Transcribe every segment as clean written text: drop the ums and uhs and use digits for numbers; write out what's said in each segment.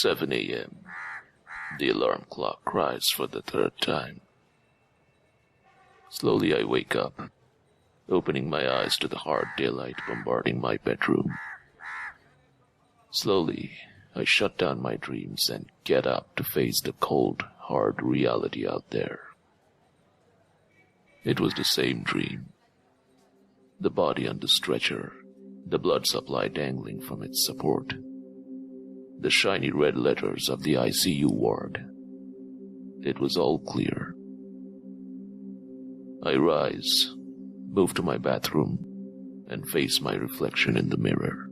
7 a.m. The alarm clock cries for the third time. Slowly I wake up, opening my eyes to the hard daylight bombarding my bedroom. Slowly, I shut down my dreams and get up to face the cold, hard reality out there. It was the same dream. The body on the stretcher, the blood supply dangling from its support, the shiny red letters of the ICU ward. It was all clear. I rise, move to my bathroom, and face my reflection in the mirror.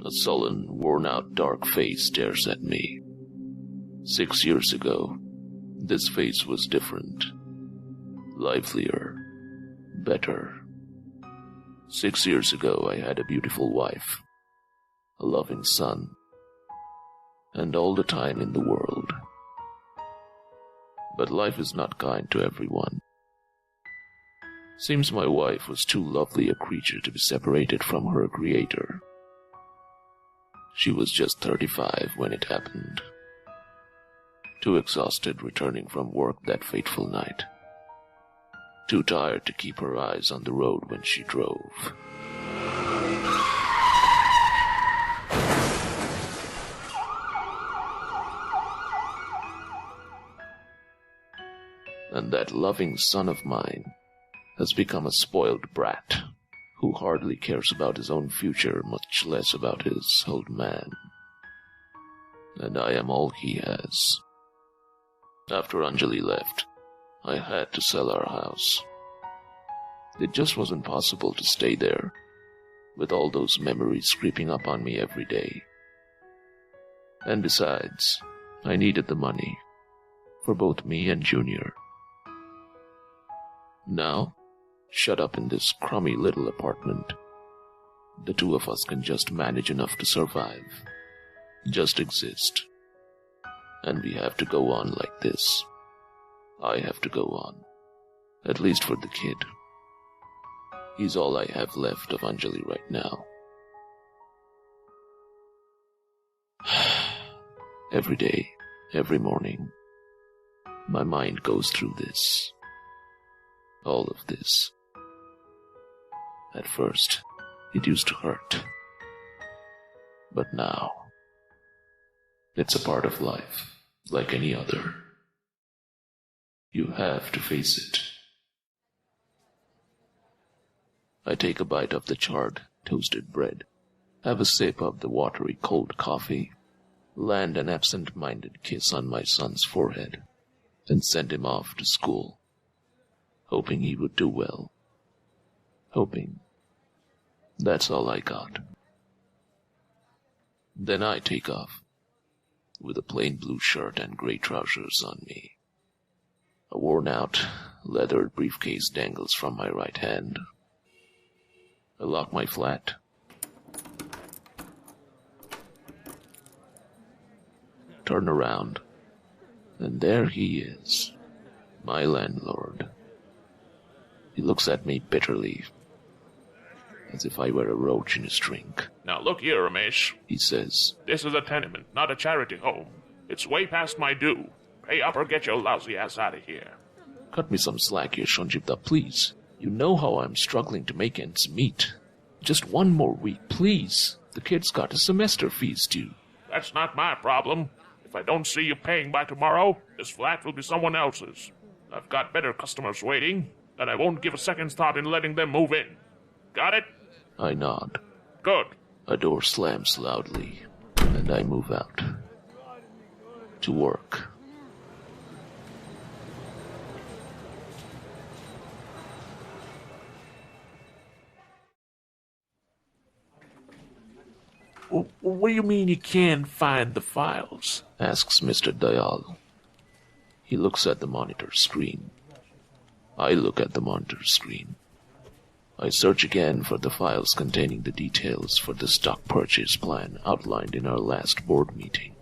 A sullen, worn-out, dark face stares at me. 6 years ago, this face was different, livelier, better. 6 years ago, I had a beautiful wife, a loving son, and all the time in the world. But life is not kind to everyone. Seems my wife was too lovely a creature to be separated from her creator. She was just 35 when it happened. Too exhausted returning from work that fateful night. Too tired to keep her eyes on the road when she drove. And that loving son of mine has become a spoiled brat who hardly cares about his own future, much less about his old man. And I am all he has. After Anjali left, I had to sell our house. It just wasn't possible to stay there, with all those memories creeping up on me every day. And besides, I needed the money, for both me and Junior. Now, shut up in this crummy little apartment, the two of us can just manage enough to survive, just exist. And we have to go on like this. I have to go on, at least for the kid. He's all I have left of Anjali right now. Every day, every morning, my mind goes through this. All of this. At first, it used to hurt. But now, it's a part of life, like any other. You have to face it. I take a bite of the charred, toasted bread, have a sip of the watery cold coffee, land an absent-minded kiss on my son's forehead, and send him off to school, hoping he would do well. Hoping. That's all I got. Then I take off, with a plain blue shirt and gray trousers on me. A worn-out, leathered briefcase dangles from my right hand. I lock my flat. Turn around, and there he is, my landlord. He looks at me bitterly, as if I were a roach in his drink. Now look here, Ramesh, he says. This is a tenement, not a charity home. It's way past my due. Pay up or get your lousy ass out of here. Cut me some slack here, Soumyadipto, please. You know how I'm struggling to make ends meet. Just one more week, please. The kid's got his semester fees due. That's not my problem. If I don't see you paying by tomorrow, this flat will be someone else's. I've got better customers waiting, and I won't give a second thought in letting them move in. Got it? I nod. Good. A door slams loudly, and I move out. To work. What do you mean you can't find the files? Asks Mr. Dayal. He looks at the monitor screen. I look at the monitor screen. I search again for the files containing the details for the stock purchase plan outlined in our last board meeting.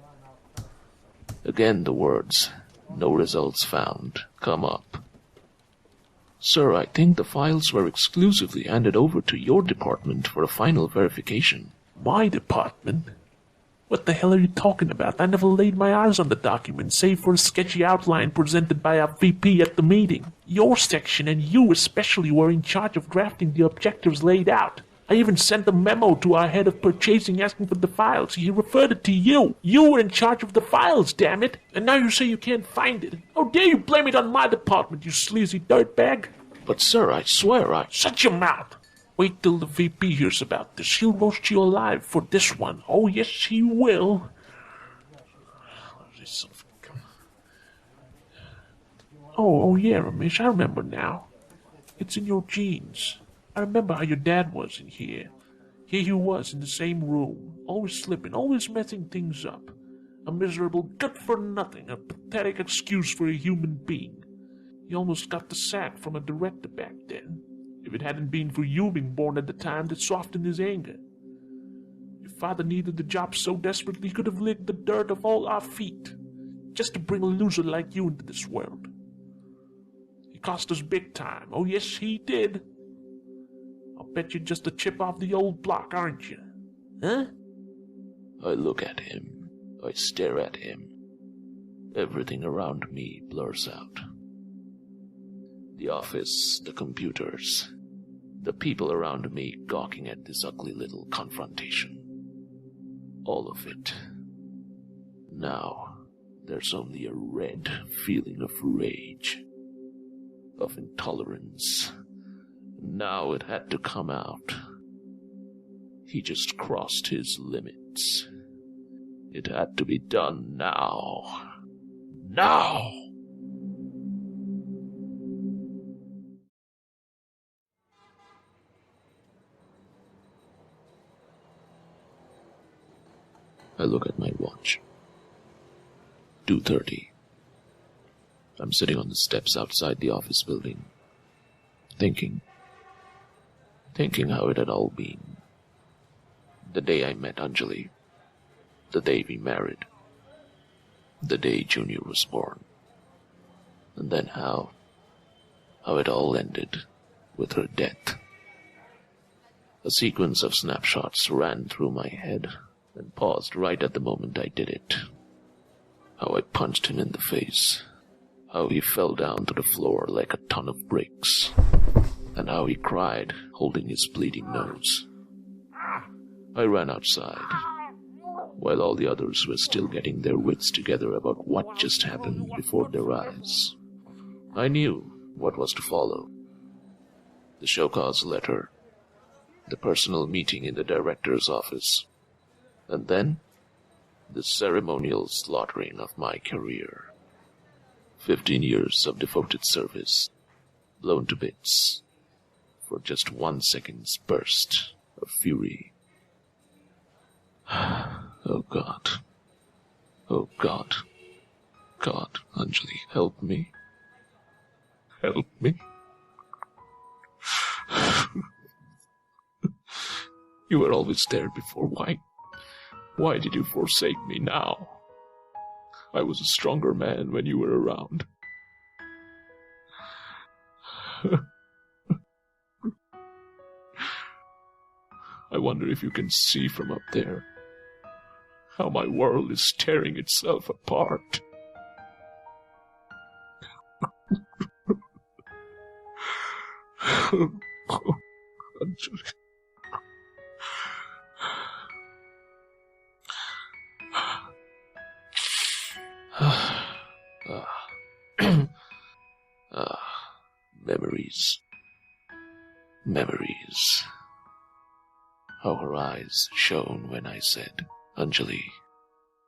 Again the words, "No results found," come up. Sir, I think the files were exclusively handed over to your department for a final verification. My department? What the hell are you talking about? I never laid my eyes on the document, save for a sketchy outline presented by our VP at the meeting. Your section, and you especially, were in charge of drafting the objectives laid out. I even sent a memo to our head of purchasing asking for the files. He referred it to you. You were in charge of the files, damn it. And now you say you can't find it. How dare you blame it on my department, you sleazy dirtbag? But sir, I swear I... Shut your mouth. Wait till the VP hears about this. He'll roast you alive for this one. Oh, yes, he will. Oh, yeah, Ramesh, I remember now. It's in your genes. I remember how your dad was in here. Here he was in the same room, always slipping, always messing things up. A miserable good-for-nothing, a pathetic excuse for a human being. He almost got the sack from a director back then. If it hadn't been for you being born at the time that softened his anger. Your father needed the job so desperately he could have licked the dirt off all our feet, just to bring a loser like you into this world. He cost us big time. Oh, yes, he did. I'll bet you're just a chip off the old block, aren't you? Huh? I look at him. I stare at him. Everything around me blurs out. The office, the computers, the people around me gawking at this ugly little confrontation. All of it. Now, there's only a red feeling of rage, of intolerance. Now it had to come out. He just crossed his limits. It had to be done now. Now! I look at my watch. 2:30. I'm sitting on the steps outside the office building, thinking how it had all been. The day I met Anjali, the day we married, the day Junior was born, and then how it all ended with her death. A sequence of snapshots ran through my head and paused right at the moment I did it. How I punched him in the face, how he fell down to the floor like a ton of bricks, and how he cried, holding his bleeding nose. I ran outside, while all the others were still getting their wits together about what just happened before their eyes. I knew what was to follow. The show cause letter, the personal meeting in the director's office, and then the ceremonial slaughtering of my career. 15 years of devoted service, blown to bits for just 1 second's burst of fury. Oh God. Oh God. God, Anjali, help me. Help me. You were always there before. Why did you forsake me now? I was a stronger man when you were around. I wonder if you can see from up there how my world is tearing itself apart. Oh, Anjali. Memories. Memories. How her eyes shone when I said, Anjali,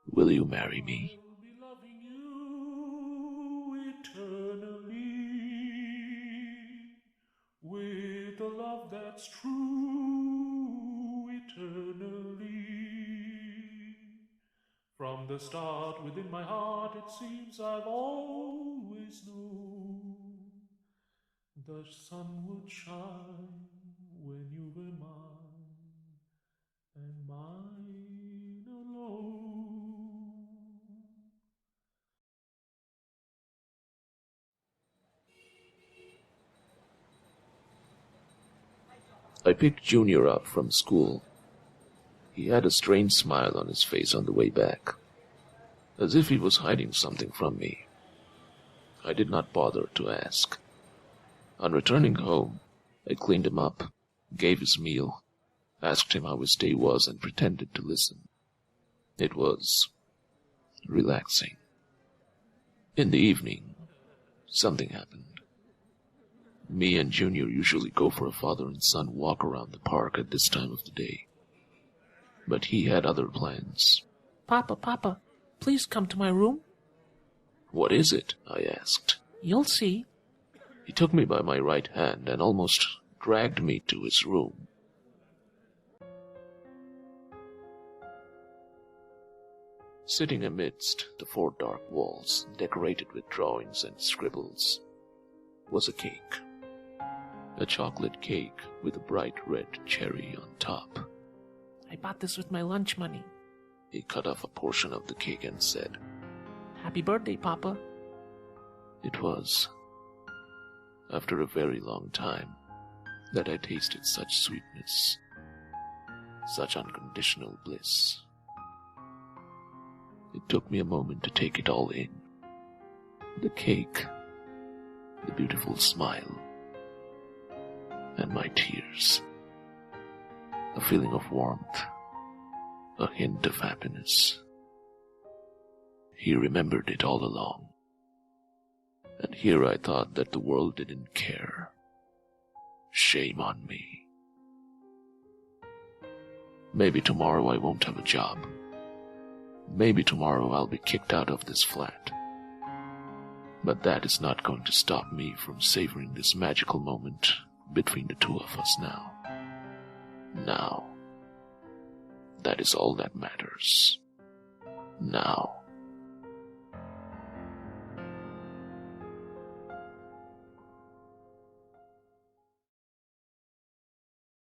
will you marry me? I'll be loving you eternally, with a love that's true eternally. From the start within my heart it seems I've always known the sun would shine when you were mine, and mine alone. I picked Junior up from school. He had a strange smile on his face on the way back, as if he was hiding something from me. I did not bother to ask. On returning home, I cleaned him up, gave his meal, asked him how his day was, and pretended to listen. It was relaxing. In the evening, something happened. Me and Junior usually go for a father and son walk around the park at this time of the day. But he had other plans. Papa, please come to my room. What is it? I asked. You'll see. He took me by my right hand and almost dragged me to his room. Sitting amidst the 4 dark walls, decorated with drawings and scribbles, was a cake. A chocolate cake with a bright red cherry on top. I bought this with my lunch money. He cut off a portion of the cake and said, Happy birthday, Papa. It was, after a very long time, that I tasted such sweetness, such unconditional bliss. It took me a moment to take it all in. The cake, the beautiful smile, and my tears. A feeling of warmth, a hint of happiness. He remembered it all along. And here I thought that the world didn't care. Shame on me. Maybe tomorrow I won't have a job. Maybe tomorrow I'll be kicked out of this flat. But that is not going to stop me from savoring this magical moment between the two of us now. Now. That is all that matters. Now.